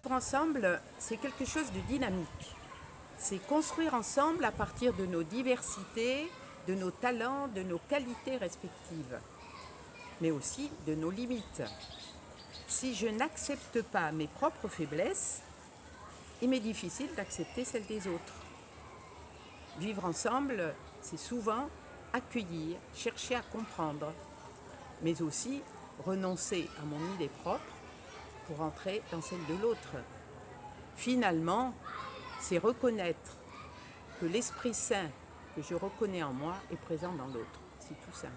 Vivre ensemble, c'est quelque chose de dynamique. C'est construire ensemble à partir de nos diversités, de nos talents, de nos qualités respectives, mais aussi de nos limites. Si je n'accepte pas mes propres faiblesses, il m'est difficile d'accepter celles des autres. Vivre ensemble, c'est souvent accueillir, chercher à comprendre, mais aussi renoncer à mon idée propre pour entrer dans celle de l'autre. Finalement, c'est reconnaître que l'Esprit Saint que je reconnais en moi est présent dans l'autre. C'est tout simple.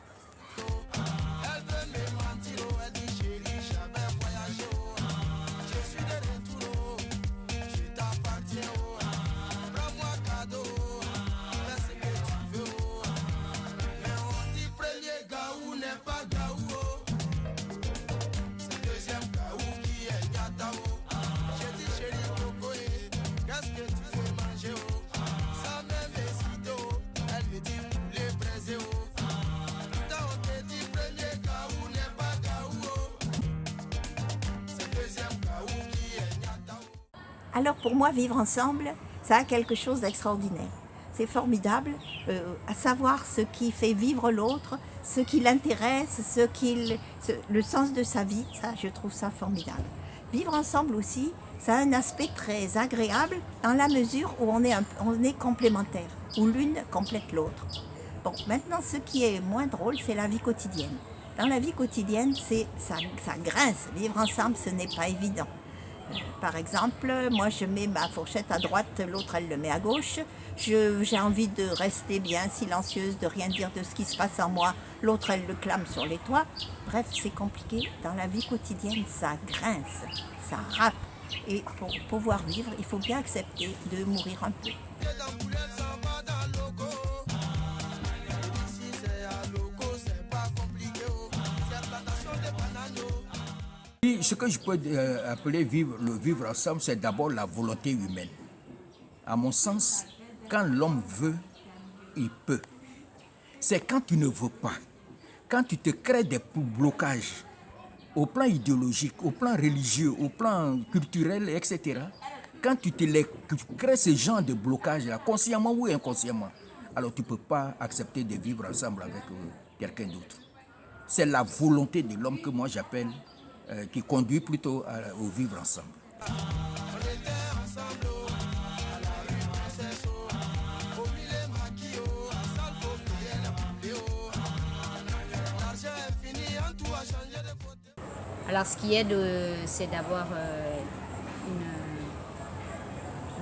Alors pour moi, vivre ensemble, ça a quelque chose d'extraordinaire. C'est formidable, à savoir ce qui fait vivre l'autre, ce qui l'intéresse, le sens de sa vie, ça, je trouve ça formidable. Vivre ensemble aussi, ça a un aspect très agréable dans la mesure où on est complémentaires, où l'une complète l'autre. Bon, maintenant, ce qui est moins drôle, c'est la vie quotidienne. Dans la vie quotidienne, ça grince. Vivre ensemble, ce n'est pas évident. Par exemple, moi je mets ma fourchette à droite, l'autre elle le met à gauche. J'ai envie de rester bien silencieuse, de rien dire de ce qui se passe en moi. L'autre elle le clame sur les toits. Bref, c'est compliqué. Dans la vie quotidienne, ça grince, ça rappe. Et pour pouvoir vivre, il faut bien accepter de mourir un peu. Ce que je peux appeler le vivre ensemble, c'est d'abord la volonté humaine. À mon sens, quand l'homme veut, il peut. C'est quand tu ne veux pas, quand tu te crées des blocages au plan idéologique, au plan religieux, au plan culturel, etc. Quand tu crées ce genre de blocage-là, consciemment ou inconsciemment, alors tu ne peux pas accepter de vivre ensemble avec quelqu'un d'autre. C'est la volonté de l'homme que moi j'appelle qui conduit plutôt au vivre ensemble. Alors ce qui aide, c'est d'avoir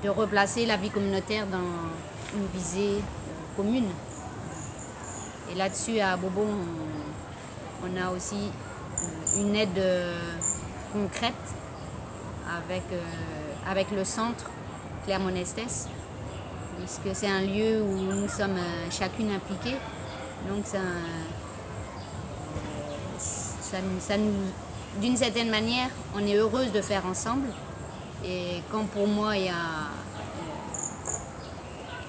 de replacer la vie communautaire dans une visée commune. Et là-dessus, à Bobo, on a aussi une aide concrète avec le centre Claire-Monestès, puisque c'est un lieu où nous sommes chacune impliquées. Donc ça nous, d'une certaine manière, on est heureuse de faire ensemble. Et quand pour moi il y a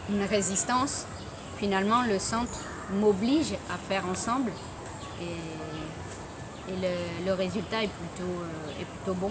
une résistance, finalement le centre m'oblige à faire ensemble. Et le résultat est plutôt bon.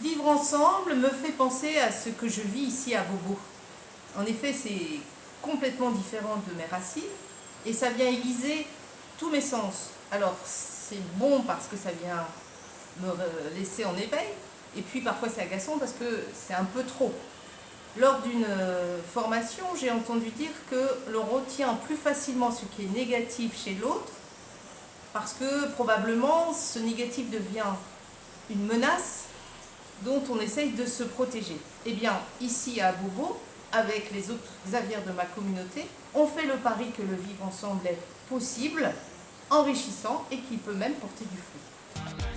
Vivre ensemble me fait penser à ce que je vis ici à Bobo. En effet, c'est complètement différent de mes racines et ça vient aiguiser tous mes sens. Alors, c'est bon parce que ça vient me laisser en éveil et puis parfois c'est agaçant parce que c'est un peu trop. Lors d'une formation, j'ai entendu dire que l'on retient plus facilement ce qui est négatif chez l'autre parce que probablement ce négatif devient une menace dont on essaye de se protéger. Eh bien, ici à Bobo, avec les autres Xavier de ma communauté, on fait le pari que le vivre ensemble est possible enrichissant et qui peut même porter du fruit.